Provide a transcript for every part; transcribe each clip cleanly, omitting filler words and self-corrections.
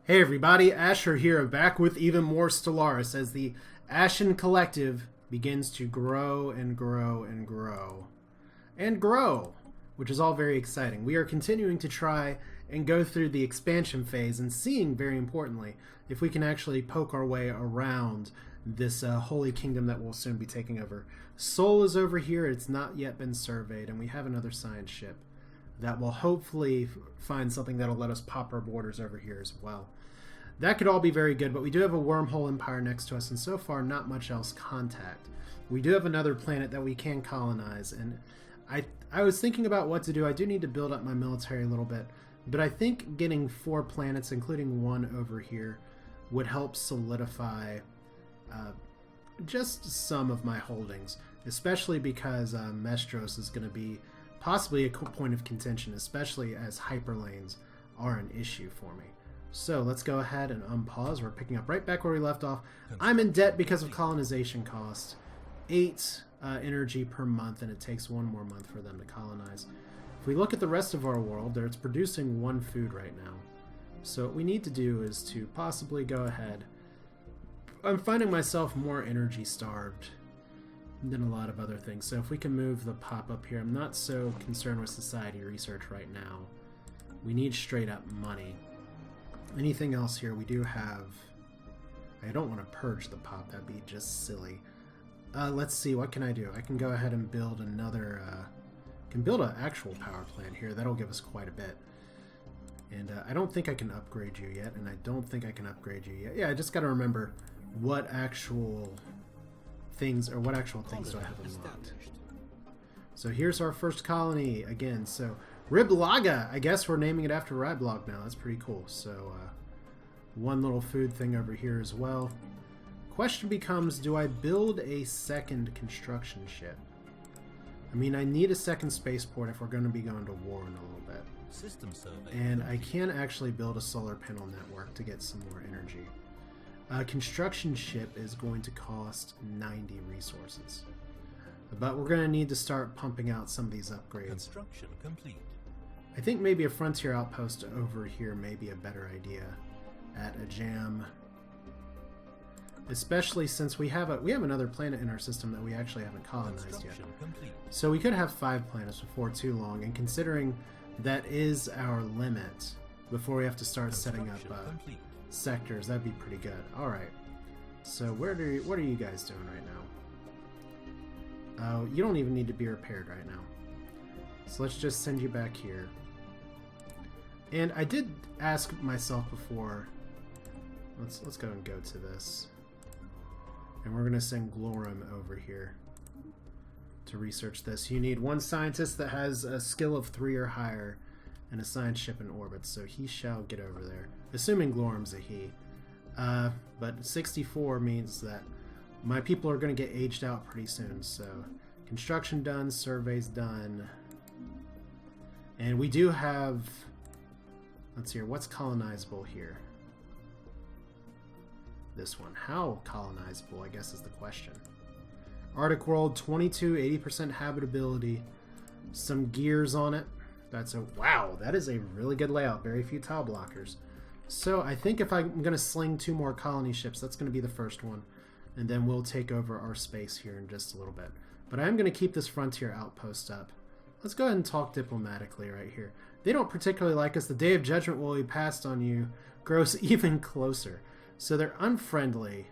Hey everybody, Asher here, back with even more Stellaris as the Ashen Collective begins to grow and grow and grow. And grow, which is all very exciting. We are continuing to try and go through the expansion phase and seeing, very importantly, if we can actually poke our way around this holy kingdom that we'll soon be taking over. Sol is over here, it's not yet been surveyed, and we have another science ship that will hopefully find something that'll let us pop our borders over here as well. That could all be very good, but we do have a wormhole empire next to us, and so far not much else contact. We do have another planet that we can colonize, and I was thinking about what to do. I do need to build up my military a little bit, but I think getting 4 planets, including one over here, would help solidify just some of my holdings, especially because Mestros is going to be possibly a point of contention, especially as hyperlanes are an issue for me. So let's go ahead and unpause. We're picking up right back where we left off. I'm in debt because of colonization cost. 8 energy per month, and it takes 1 more month for them to colonize. If we look at the rest of our world, it's producing 1 food right now. So what we need to do is to possibly go ahead. I'm finding myself more energy starved than a lot of other things. So if we can move the pop-up here, I'm not so concerned with society research right now. We need straight up money. Anything else here? We do have... I don't want to purge the pop. That'd be just silly. Let's see. What can I do? I can go ahead and build another... can build an actual power plant here. That'll give us quite a bit. And I don't think I can upgrade you yet. And I don't think I can upgrade you yet. Yeah, I just got to remember what actual things... or what actual things do I have unlocked. So here's our first colony again. So... Riblaga! I guess we're naming it after Ryblog now. That's pretty cool. So, one little food thing over here as well. Question becomes, do I build a second construction ship? I mean, I need a second spaceport if we're going to be going to war in a little bit. System survey. And I can actually build a solar panel network to get some more energy. A construction ship is going to cost 90 resources. But we're going to need to start pumping out some of these upgrades. Construction complete. I think maybe a frontier outpost over here may be a better idea at a jam. Especially since we have another planet in our system that we actually haven't colonized yet. Complete. So we could have 5 planets before too long, and considering that is our limit before we have to start setting up sectors, that'd be pretty good. Alright. So what are you guys doing right now? Oh, you don't even need to be repaired right now. So let's just send you back here. And I did ask myself before, let's go and go to this. And we're going to send Glorum over here to research this. You need 1 scientist that has a skill of 3 or higher and a science ship in orbit, so he shall get over there. Assuming Glorum's a he. But 64 means that my people are going to get aged out pretty soon, so construction done, surveys done. And we do have... Let's see here. What's colonizable here? This one. How colonizable, I guess, is the question. Arctic world, 22, 80% habitability. Some gears on it. Wow, that is a really good layout. Very few tile blockers. So I think if I'm going to sling 2 more colony ships, that's going to be the first one. And then we'll take over our space here in just a little bit. But I am going to keep this frontier outpost up. Let's go ahead and talk diplomatically right here. They don't particularly like us. The day of judgment will be passed on you grows even closer. So they're unfriendly.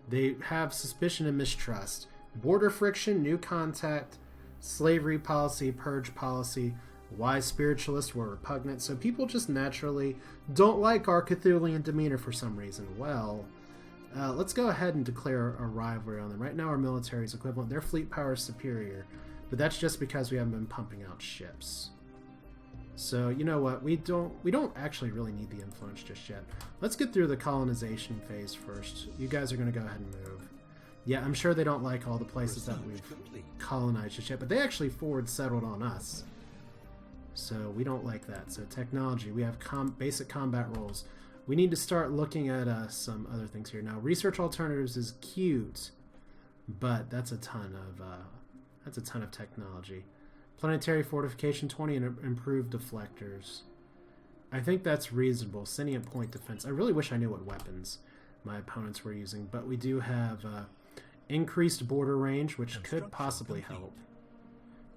They have suspicion and mistrust. Border friction, new contact, slavery policy, purge policy. Wise spiritualists were repugnant. So people just naturally don't like our Cthulian demeanor for some reason. Well... let's go ahead and declare a rivalry on them. Right now our military is equivalent. Their fleet power is superior, but that's just because we haven't been pumping out ships. So, you know what? We don't actually really need the influence just yet. Let's get through the colonization phase first. You guys are going to go ahead and move. Yeah, I'm sure they don't like all the places that we've colonized just yet, but they actually forward settled on us. So we don't like that. So technology, we have basic combat roles. We need to start looking at some other things here. Now, research alternatives is cute, but that's a ton of technology. Planetary fortification 20 and improved deflectors. I think that's reasonable. Sentient point defense. I really wish I knew what weapons my opponents were using, but we do have increased border range, which could possibly help.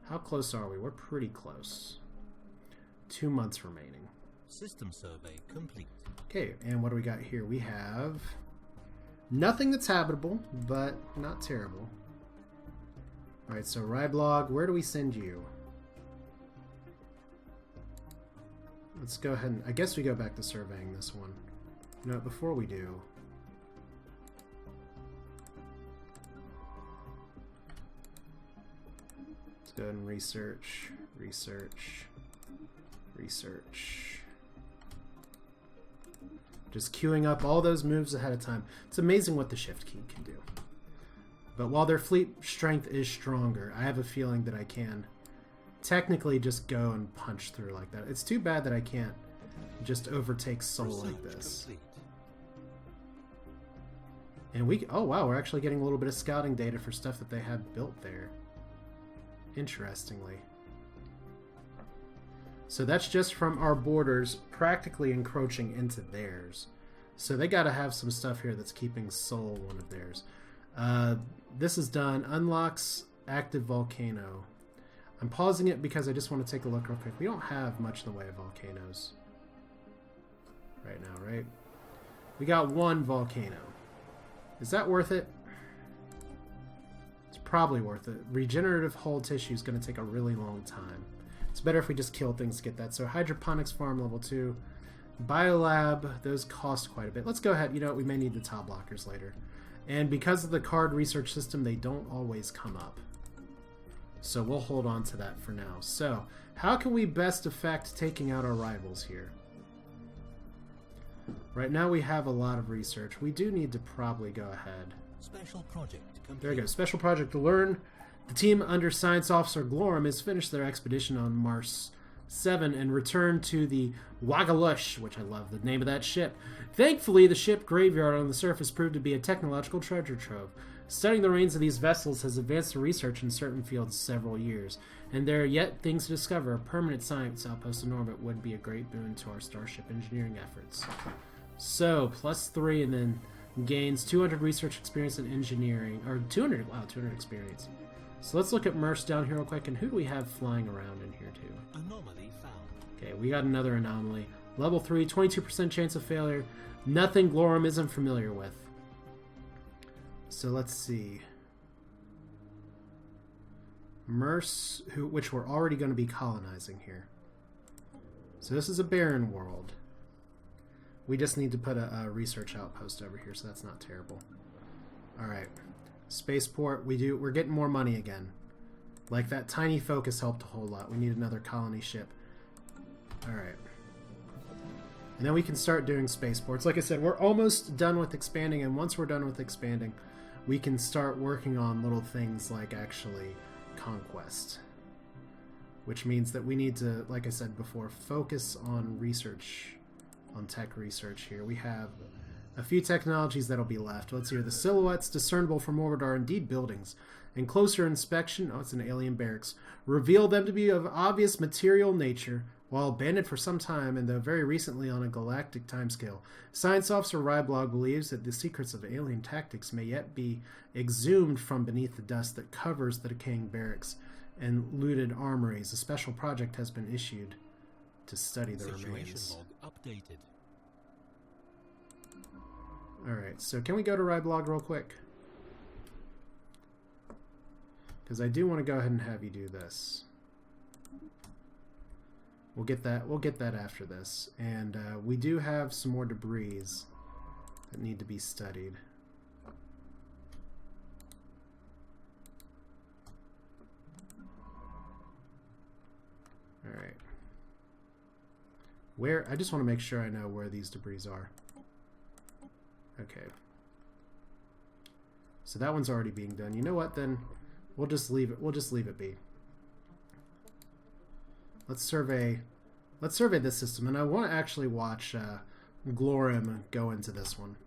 How close are we? We're pretty close. 2 months remaining. System survey complete. Okay, and what do we got here? We have nothing that's habitable, but not terrible. Alright, so Ryblog, where do we send you? Let's go ahead and... I guess we go back to surveying this one. You know what, before we do... Let's go ahead and research. Just queuing up all those moves ahead of time. It's amazing what the shift key can do. But while their fleet strength is stronger, I have a feeling that I can technically just go and punch through like that. It's too bad that I can't just overtake Sol like this. Complete. And we... Oh, wow, we're actually getting a little bit of scouting data for stuff that they have built there. Interestingly. So that's just from our borders practically encroaching into theirs. So they got to have some stuff here that's keeping Sol one of theirs. This is done. Unlocks active volcano. I'm pausing it because I just want to take a look real quick. We don't have much in the way of volcanoes right now, right? We got one volcano. Is that worth it? It's probably worth it. Regenerative hull tissue is going to take a really long time. It's better if we just kill things to get that. So hydroponics farm level 2. Biolab, those cost quite a bit. Let's go ahead. You know what? We may need the tile blockers later. And because of the card research system, they don't always come up. So we'll hold on to that for now. So, how can we best effect taking out our rivals here? Right now we have a lot of research. We do need to probably go ahead. Special project complete. There we go. Special project to learn. The team under Science Officer Glorum has finished their expedition on Mars 7 and returned to the Wagalush, which I love the name of that ship. Thankfully, the ship graveyard on the surface proved to be a technological treasure trove. Studying the remains of these vessels has advanced the research in certain fields several years, and there are yet things to discover. A permanent science outpost in orbit would be a great boon to our starship engineering efforts. So, +3, and then gains 200 research experience in engineering, or 200, wow, 200 experience. So let's look at Merce down here real quick, and who do we have flying around in here too? Anomaly found. Okay, we got another anomaly. Level 3, 22% chance of failure. Nothing Glorum isn't familiar with. So let's see. Merce, which we're already going to be colonizing here. So this is a barren world. We just need to put a research outpost over here, so that's not terrible. Alright. Spaceport, we're getting more money again. Like, that tiny focus helped a whole lot. We need another colony ship. Alright. And then we can start doing spaceports. Like I said, we're almost done with expanding, and once we're done with expanding, we can start working on little things like, actually, conquest. Which means that we need to, like I said before, focus on research, on tech research here. We have a few technologies that'll be left. Let's hear the silhouettes discernible from orbit are indeed buildings. In closer inspection, oh, it's an alien barracks, reveal them to be of obvious material nature. While abandoned for some time, and though very recently on a galactic timescale, Science Officer Ryblog believes that the secrets of alien tactics may yet be exhumed from beneath the dust that covers the decaying barracks and looted armories. A special project has been issued to study the remains. Log updated. Alright, so can we go to Ryblog real quick? Because I do want to go ahead and have you do this. We'll get that after this. And we do have some more debris that need to be studied. Alright. I just want to make sure I know where these debris are. Okay. So that one's already being done. You know what, then? We'll just leave it be. Let's survey this system, and I want to actually watch Glorum go into this one.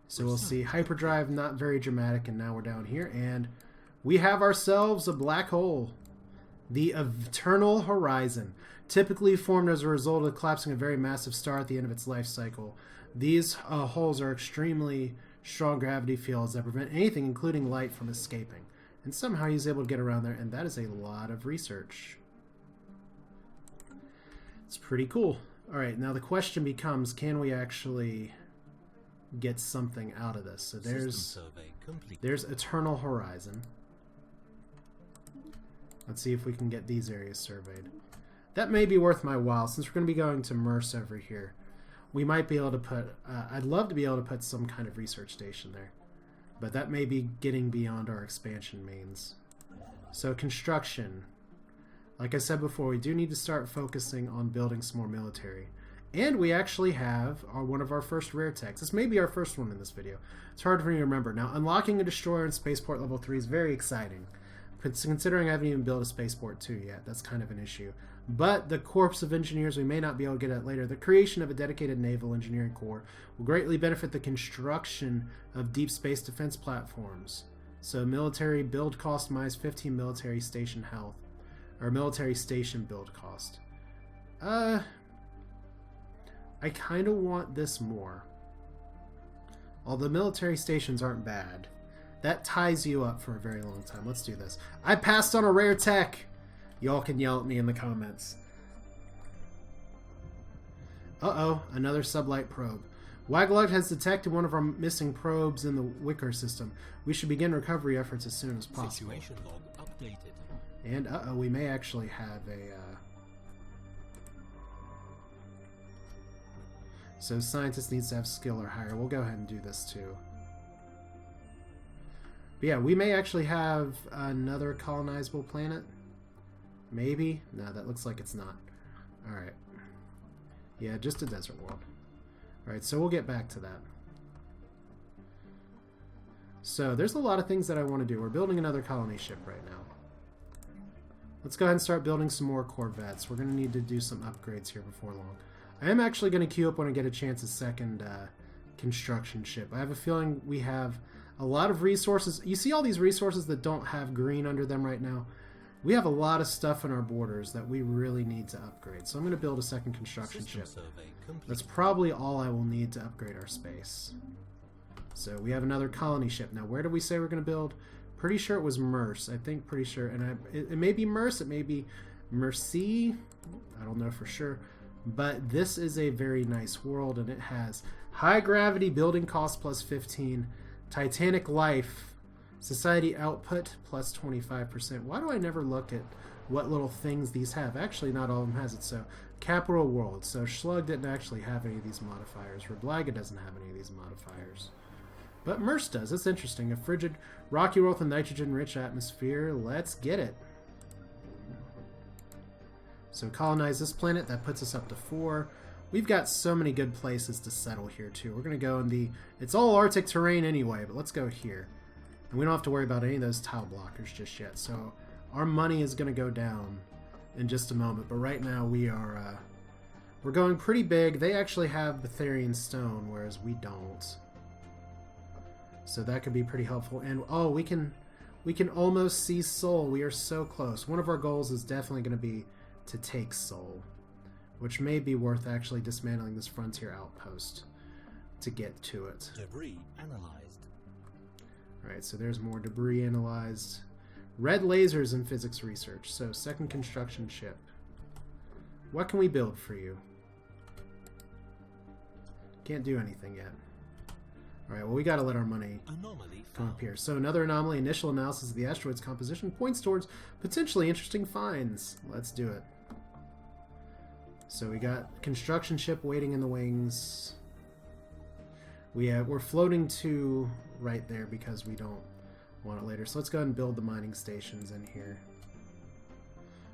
So we'll see hyperdrive, not very dramatic, and now we're down here, and we have ourselves a black hole. The Eternal Horizon. typically formed as a result of collapsing a very massive star at the end of its life cycle. These holes are extremely strong gravity fields that prevent anything, including light, from escaping. And somehow he's able to get around there, and that is a lot of research. It's pretty cool. Alright, now the question becomes, can we actually get something out of this? So there's Eternal Horizon. Let's see if we can get these areas surveyed. That may be worth my while, since we're going to be going to Merce over here. We might be able to put... I'd love to be able to put some kind of research station there. But that may be getting beyond our expansion means. So construction. Like I said before, we do need to start focusing on building some more military. And we actually have one of our first rare techs. This may be our first one in this video. It's hard for me to remember. Now, unlocking a destroyer in Spaceport Level 3 is very exciting. Considering I haven't even built a Spaceport 2 yet, that's kind of an issue. But the Corps of Engineers we may not be able to get at later. The creation of a dedicated naval engineering corps will greatly benefit the construction of deep space defense platforms. So military build cost minus 15 military station health. Or military station build cost. I kind of want this more. Although military stations aren't bad. That ties you up for a very long time. Let's do this. I passed on a rare tech! Y'all can yell at me in the comments. Uh-oh, another sublight probe. Wagalug has detected one of our missing probes in the Wicker system. We should begin recovery efforts as soon as possible. Situation log updated. And uh-oh, we may actually have a... So scientist needs to have skill or higher. We'll go ahead and do this too. But yeah, we may actually have another colonizable planet. Maybe? No, that looks like it's not. Alright. Yeah, just a desert world. Alright, so we'll get back to that. So, there's a lot of things that I want to do. We're building another colony ship right now. Let's go ahead and start building some more Corvettes. We're going to need to do some upgrades here before long. I am actually going to queue up when I get a chance a second construction ship. I have a feeling we have a lot of resources. You see all these resources that don't have green under them right now? We have a lot of stuff in our borders that we really need to upgrade. So I'm going to build a second construction ship. That's probably all I will need to upgrade our space. So we have another colony ship. Now where did we say we're going to build? Pretty sure it was Merce. I think pretty sure. And it may be Merce. It may be Mercy. I don't know for sure. But this is a very nice world, and it has high gravity building cost plus 15, Titanic life, society output plus 25%. Why do I never look at what little things these have? Actually, not all of them has it. So, Capital World. So, Schlug didn't actually have any of these modifiers. Reblaga doesn't have any of these modifiers. But Merce does. That's interesting. A frigid, rocky world with a nitrogen-rich atmosphere. Let's get it. So colonize this planet. That puts us up to 4. We've got so many good places to settle here, too. We're going to go in the... It's all Arctic terrain anyway, but let's go here. And we don't have to worry about any of those tile blockers just yet. So our money is going to go down in just a moment. But right now we are... we're going pretty big. They actually have Betharian stone, whereas we don't. So that could be pretty helpful. And, oh, we can almost see Sol. We are so close. One of our goals is definitely going to be to take Sol, which may be worth actually dismantling this frontier outpost to get to it. Debris analyzed. Alright, so there's more debris analyzed. Red lasers in physics research. So, second construction ship. What can we build for you? Can't do anything yet. Alright, well we gotta let our money come up here. So another anomaly. Initial analysis of the asteroid's composition points towards potentially interesting finds. Let's do it. So we got construction ship waiting in the wings. We're floating to right there because we don't want it later. So let's go ahead and build the mining stations in here.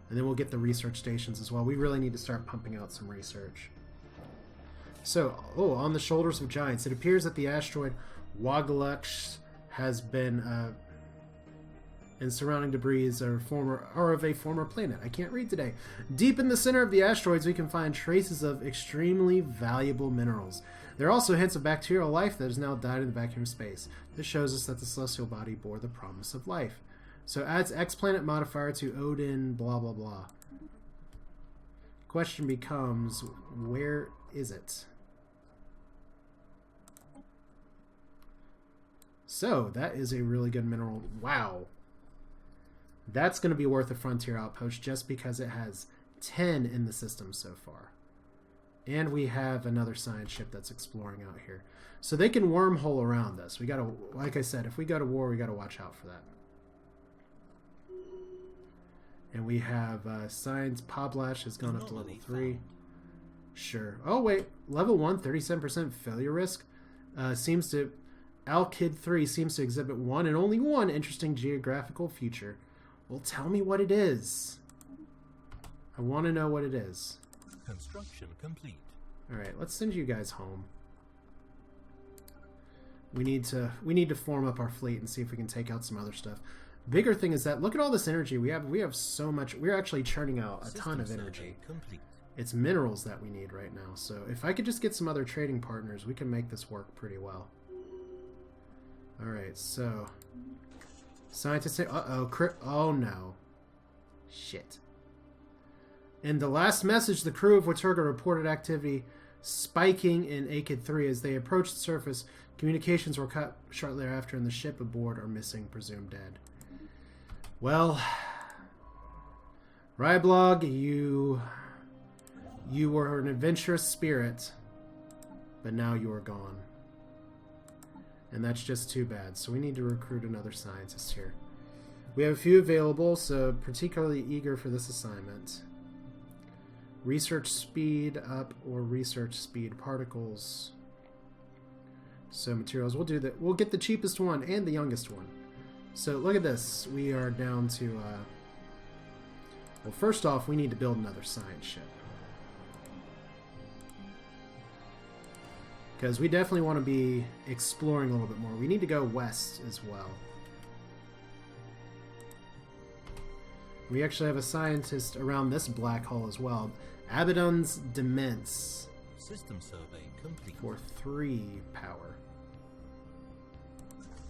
And then we'll get the research stations as well. We really need to start pumping out some research. So, on the shoulders of giants. It appears that the asteroid Wagalux has been, and surrounding debris are of a former planet. I can't read today. Deep in the center of the asteroids, we can find traces of extremely valuable minerals. There are also hints of bacterial life that has now died in the vacuum of space. This shows us that the celestial body bore the promise of life. So adds X-planet modifier to Odin, blah, blah, blah. Question becomes, where is it? So, that is a really good mineral. Wow. That's going to be worth a frontier outpost just because it has 10 in the system so far. And we have another science ship that's exploring out here. So they can wormhole around us. We got to, like I said, if we go to war, we got to watch out for that. And we have science. Poplash has gone up to level 3. Sure. Oh, wait. Level 1, 37% failure risk. Seems to... Al-Kid 3 seems to exhibit one and only one interesting geographical feature. Well, tell me what it is. I want to know what it is. Construction complete. Alright, let's send you guys home. We need to form up our fleet and see if we can take out some other stuff. Bigger thing is that look at all this energy we have. We have so much. We're actually churning out a ton of energy. Complete. It's minerals that we need right now. So if I could just get some other trading partners, we can make this work pretty well. Alright, so... Scientists say... Uh-oh, oh no. Shit. In the last message, the crew of Waturga reported activity spiking in Akid 3. As they approached the surface, communications were cut shortly thereafter, and the ship aboard are missing, presumed dead. Well... Ryblog, you were an adventurous spirit, but now you are gone. And that's just too bad. So we need to recruit another scientist here. We have a few available, so particularly eager for this assignment. Research speed up or research speed particles. So materials, we'll do that. We'll get the cheapest one and the youngest one. So look at this. We are down to, well, first off, we need to build another science ship. Because we definitely want to be exploring a little bit more. We need to go west as well. We actually have a scientist around this black hole as well. Abaddon's Demence. System survey complete. For 3 power.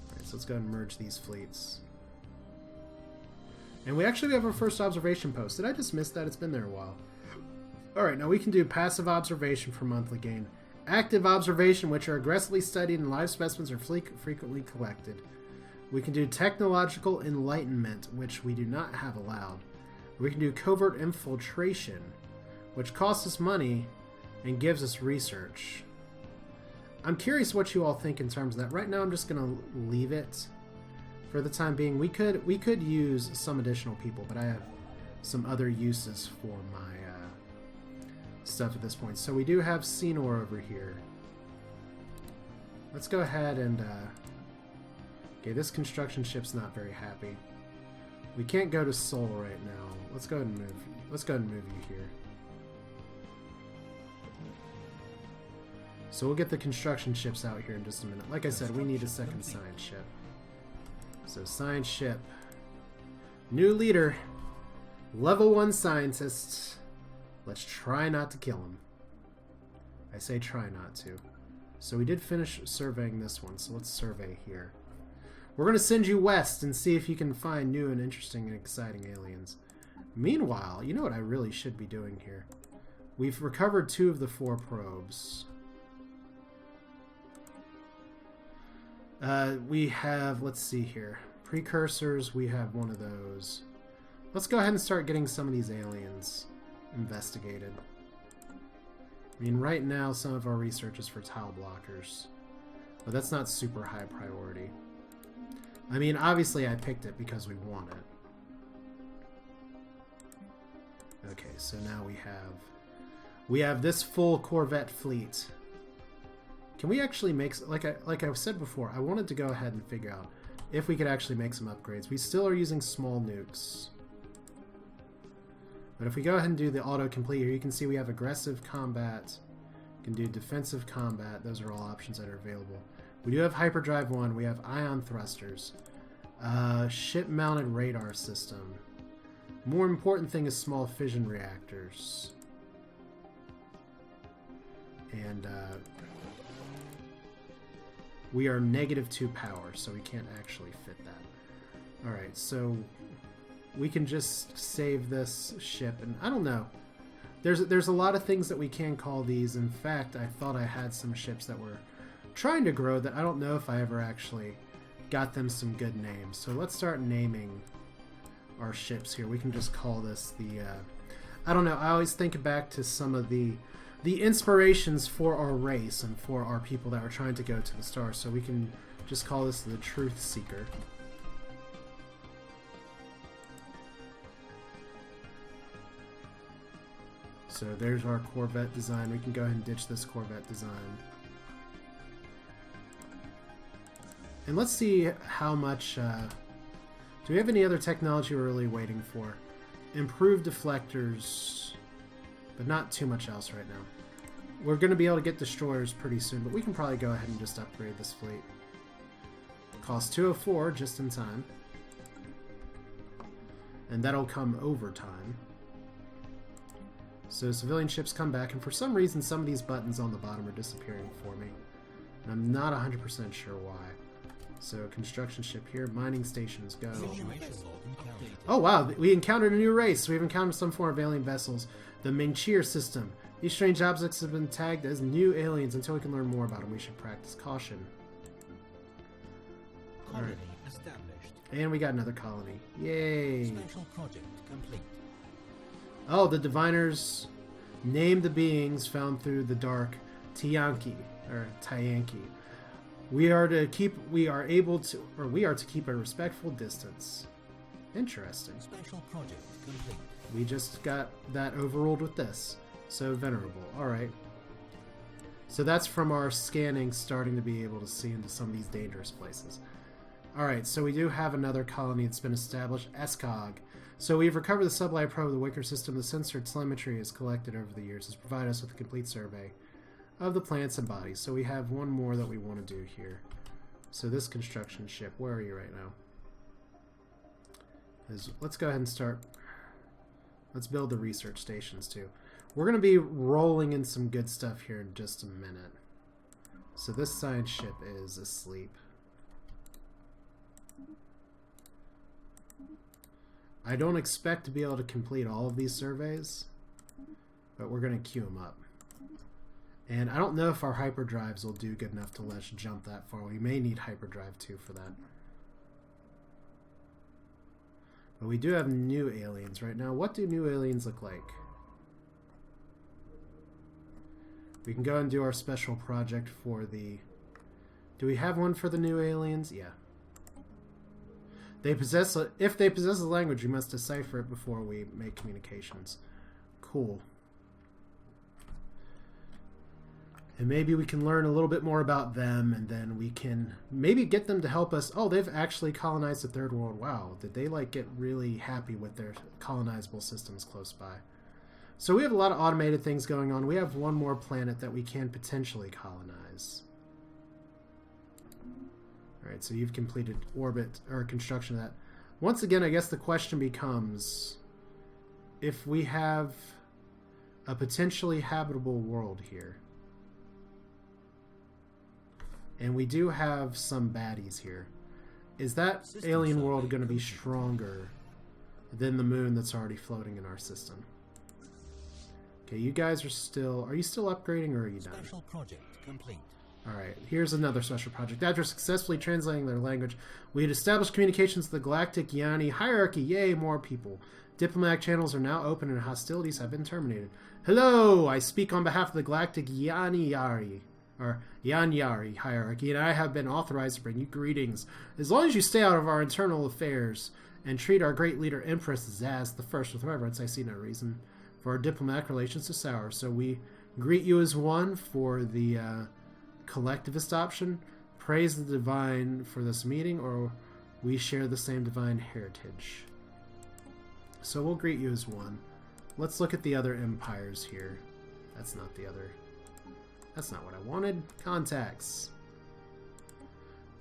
Alright, so let's go ahead and merge these fleets. And we actually have our first observation post. Did I just miss that? It's been there a while. Alright, now we can do passive observation for monthly gain. Active observation, which are aggressively studied and live specimens are frequently collected. We can do technological enlightenment, which we do not have allowed. We can do covert infiltration, which costs us money and gives us research. I'm curious what you all think in terms of that. Right now I'm just going to leave it for the time being. We could use some additional people, but I have some other uses for my stuff at this point. So we do have Senor over here. Let's go ahead and okay, this construction ship's not very happy. We can't go to Seoul right now. Let's go ahead and move you here. So we'll get the construction ships out here in just a minute. Like I said, we need a second science ship. So science ship. New leader. Level 1 scientist. Let's try not to kill him. I say try not to. So we did finish surveying this one, so let's survey here. We're going to send you west and see if you can find new and interesting and exciting aliens. Meanwhile, you know what I really should be doing here? We've recovered 2 of the 4 probes. We have, let's see here. Precursors, we have one of those. Let's go ahead and start getting some of these aliens investigated. I mean, right now some of our research is for tile blockers, but that's not super high priority. I mean, obviously I picked it because we want it. Okay, so now we have this full Corvette fleet. Can we actually make, like I said before, I wanted to go ahead and figure out if we could actually make some upgrades. We still are using small nukes. But if we go ahead and do the autocomplete here, you can see we have aggressive combat, can do defensive combat. Those are all options that are available. We do have hyperdrive 1. We have ion thrusters, ship-mounted radar system. More important thing is small fission reactors. And we are -2 power, so we can't actually fit that. Alright, so we can just save this ship, and I don't know. there's a lot of things that we can call these. In fact, I thought I had some ships that were trying to grow that I don't know if I ever actually got them some good names. So let's start naming our ships here. We can just call this the I don't know, I always think back to some of the inspirations for our race and for our people that are trying to go to the stars. So we can just call this the Truth Seeker. So there's our Corvette design. We can go ahead and ditch this Corvette design. And let's see how much... do we have any other technology we're really waiting for? Improved deflectors, but not too much else right now. We're going to be able to get destroyers pretty soon, but we can probably go ahead and just upgrade this fleet. Cost 204 just in time. And that'll come over time. So civilian ships come back, and for some reason some of these buttons on the bottom are disappearing for me. And I'm not 100% sure why. So construction ship here, mining stations go. Oh wow, we encountered a new race. We've encountered some form of alien vessels. The Mingcheer system. These strange objects have been tagged as new aliens. Until we can learn more about them, we should practice caution. Colony established. And we got another colony. Yay! Special project complete. Oh, the diviners named the beings found through the dark Tiyanki or Tyanki. We are to keep a respectful distance. Interesting. Special project complete. We just got that overruled with this. So venerable. Alright. So that's from our scanning starting to be able to see into some of these dangerous places. Alright, so we do have another colony that's been established, Escog. So we've recovered the sublight probe of the Wicker system. The sensor telemetry is collected over the years has provided us with a complete survey of the planets and bodies. So we have one more that we want to do here. So this construction ship, where are you right now? Let's go ahead and start. Let's build the research stations too. We're going to be rolling in some good stuff here in just a minute. So this science ship is asleep. I don't expect to be able to complete all of these surveys, but we're going to queue them up. And I don't know if our hyperdrives will do good enough to let us jump that far. We may need hyperdrive 2 for that. But we do have new aliens right now. What do new aliens look like? We can go and do our special project for the... Do we have one for the new aliens? Yeah. They possess if they possess a language, you must decipher it before we make communications. Cool. And maybe we can learn a little bit more about them, and then we can maybe get them to help us. Oh, they've actually colonized the third world. Wow, did they like get really happy with their colonizable systems close by? So we have a lot of automated things going on. We have one more planet that we can potentially colonize. Alright, so you've completed orbit, or construction of that. Once again, I guess the question becomes, if we have a potentially habitable world here, and we do have some baddies here, is that alien world going to be stronger than the moon that's already floating in our system? Okay, you guys are you still upgrading, or are you done? Special project complete. Alright, here's another special project. After successfully translating their language, we had established communications with the Galactic Yanni hierarchy. Yay, more people. Diplomatic channels are now open and hostilities have been terminated. Hello! I speak on behalf of the Galactic Yanyari hierarchy, and I have been authorized to bring you greetings. As long as you stay out of our internal affairs and treat our great leader, Empress Zaz the First, with reverence, I see no reason for our diplomatic relations to sour. So we greet you as one for the... collectivist option. Praise the divine for this meeting, or we share the same divine heritage. So we'll greet you as one. Let's look at the other empires here. That's not what I wanted. Contacts.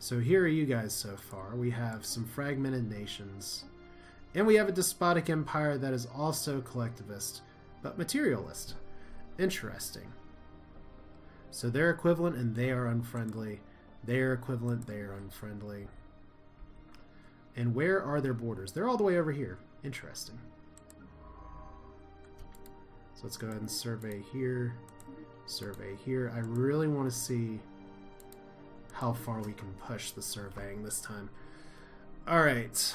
So here are you guys so far. We have some fragmented nations, and we have a despotic empire that is also collectivist but materialist. Interesting. So they're equivalent and they are unfriendly. They're equivalent, they are unfriendly. And where are their borders? They're all the way over here. Interesting. So let's go ahead and survey here. Survey here. I really want to see how far we can push the surveying this time. Alright.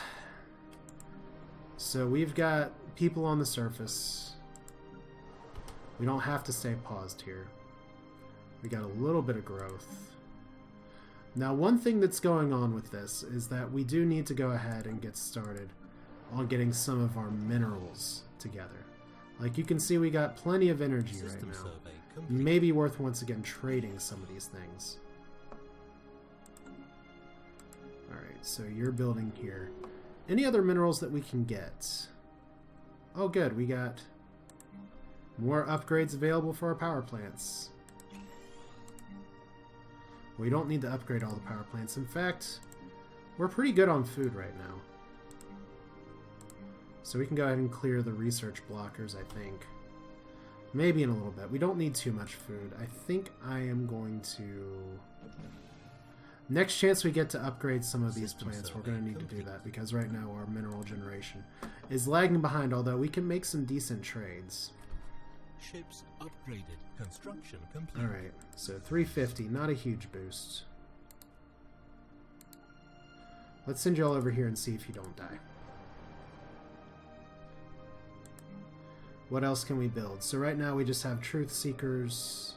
So we've got people on the surface. We don't have to stay paused here. We got a little bit of growth. Now, one thing that's going on with this is that we do need to go ahead and get started on getting some of our minerals together. Like you can see, we got plenty of energy right now. Maybe worth once again trading some of these things. Alright, so you're building here. Any other minerals that we can get? Oh good, we got more upgrades available for our power plants. We don't need to upgrade all the power plants. In fact, we're pretty good on food right now. So we can go ahead and clear the research blockers, I think. Maybe in a little bit. We don't need too much food. I think I am going to... Next chance we get to upgrade some of these plants, we're going to need to do that, because right now our mineral generation is lagging behind, although we can make some decent trades. Ships upgraded. Construction complete. Alright, so 350, not a huge boost. Let's send you all over here and see if you don't die. What else can we build? So right now we just have Truth Seekers.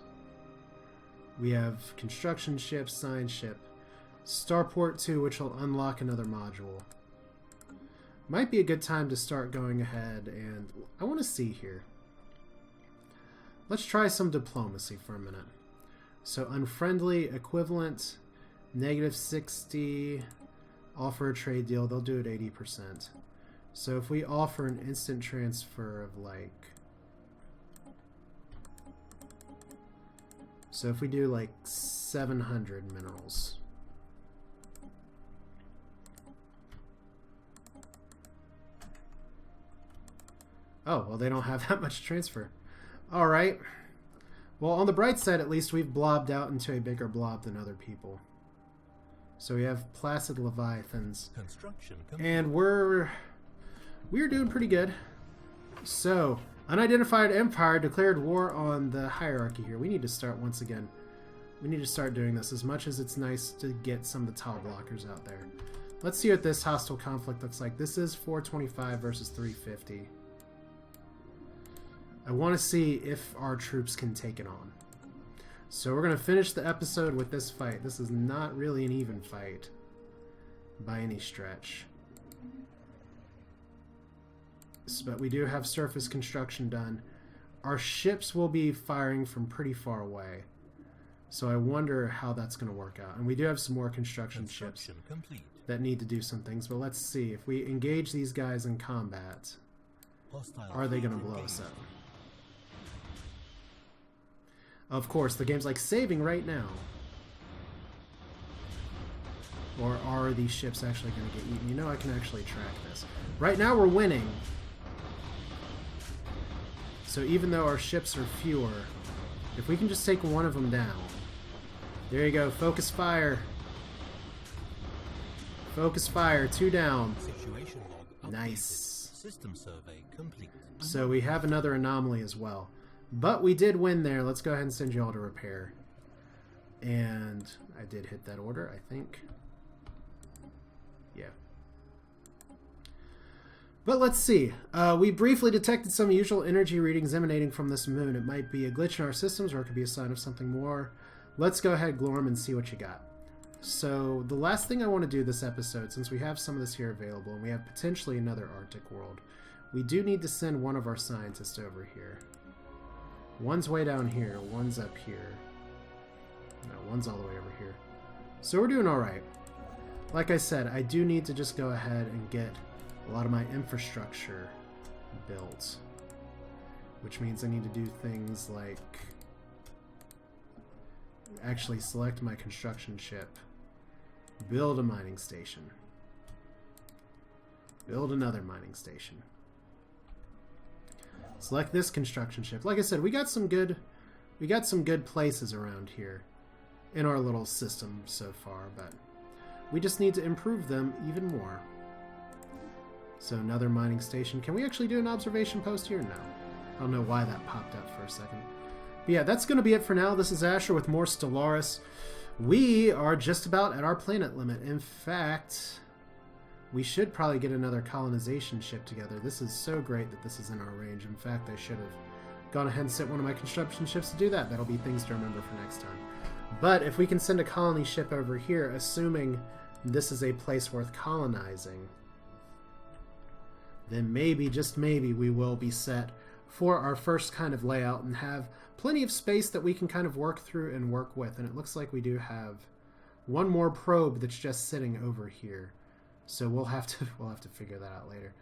We have Construction Ship, Science Ship. Starport 2, which will unlock another module. Might be a good time to start going ahead and... I want to see here. Let's try some diplomacy for a minute. So unfriendly, equivalent, -60, offer a trade deal. They'll do it 80%. So if we offer an instant transfer of like... So if we do like 700 minerals. Oh, well they don't have that much transfer. Alright. Well, on the bright side, at least we've blobbed out into a bigger blob than other people. So we have Placid Leviathans. Construction and we're doing pretty good. So, Unidentified Empire declared war on the hierarchy here. We need to start once again. We need to start doing this, as much as it's nice to get some of the tile blockers out there. Let's see what this hostile conflict looks like. This is 425 versus 350. I want to see if our troops can take it on. So we're going to finish the episode with this fight. This is not really an even fight by any stretch. But we do have surface construction done. Our ships will be firing from pretty far away. So I wonder how that's going to work out. And we do have some more construction ships that need to do some things. But let's see. If we engage these guys in combat, are they going to blow us up? Of course, the game's like saving right now. Or are these ships actually going to get eaten? You know, I can actually track this. Right now we're winning. So even though our ships are fewer, if we can just take one of them down. There you go. Focus fire. Focus fire. 2 down. Situation log updated. Nice. System survey complete. So we have another anomaly as well. But we did win there. Let's go ahead and send you all to repair. And I did hit that order, I think. Yeah. But let's see. We briefly detected some usual energy readings emanating from this moon. It might be a glitch in our systems, or it could be a sign of something more. Let's go ahead, Glorm, and see what you got. So the last thing I want to do this episode, since we have some of this here available, and we have potentially another Arctic world, we do need to send one of our scientists over here. One's way down here, one's up here. No, one's all the way over here. So we're doing alright. Like I said, I do need to just go ahead and get a lot of my infrastructure built. Which means I need to do things like actually select my construction ship, build a mining station, build another mining station. Select this construction ship. Like I said, we got some good places around here in our little system so far, but we just need to improve them even more. So another mining station. Can we actually do an observation post here? No. I don't know why that popped up for a second. But yeah, that's going to be it for now. This is Asher with more Stellaris. We are just about at our planet limit. In fact, we should probably get another colonization ship together. This is so great that this is in our range. In fact, I should have gone ahead and sent one of my construction ships to do that. That'll be things to remember for next time. But if we can send a colony ship over here, assuming this is a place worth colonizing, then maybe, just maybe, we will be set for our first kind of layout and have plenty of space that we can kind of work through and work with. And it looks like we do have one more probe that's just sitting over here. So we'll have to figure that out later.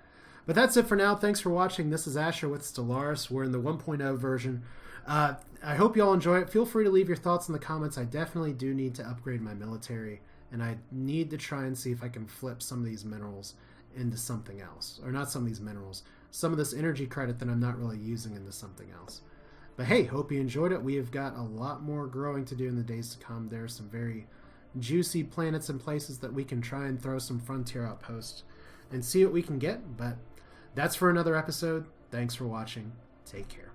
But that's it for now. Thanks for watching. This is Asher with Stellaris. We're in the 1.0 version. I hope you all enjoy it. Feel free to leave your thoughts in the comments. I definitely do need to upgrade my military, and I need to try and see if I can flip some of these minerals into something else. Or not some of these minerals. Some of this energy credit that I'm not really using into something else. But hey, hope you enjoyed it. We have got a lot more growing to do in the days to come. There are some very juicy planets and places that we can try and throw some frontier outposts and see what we can get. But that's for another episode. Thanks for watching. Take care.